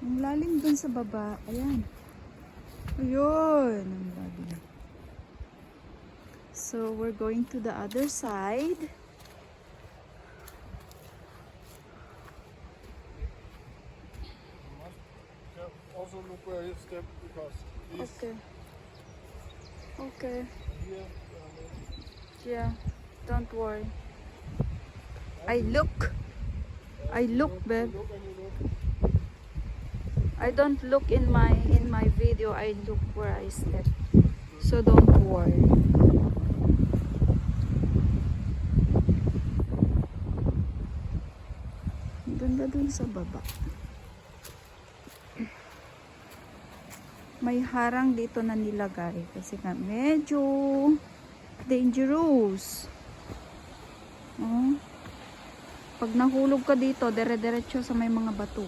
Ang lalim dun sa baba. Ayan. Ayun. Ang lalim. So, we're going to the other side. Also look where you step because this Okay. Okay. here, Yeah. Don't worry. I look, babe. look and you look. I don't look in my video. I look where I step. So don't worry. Ganda dun sa baba. May harang dito na nilagay kasi nga medyo dangerous. Oh. Pag nahulog ka dito, dire-diretso sa may mga bato.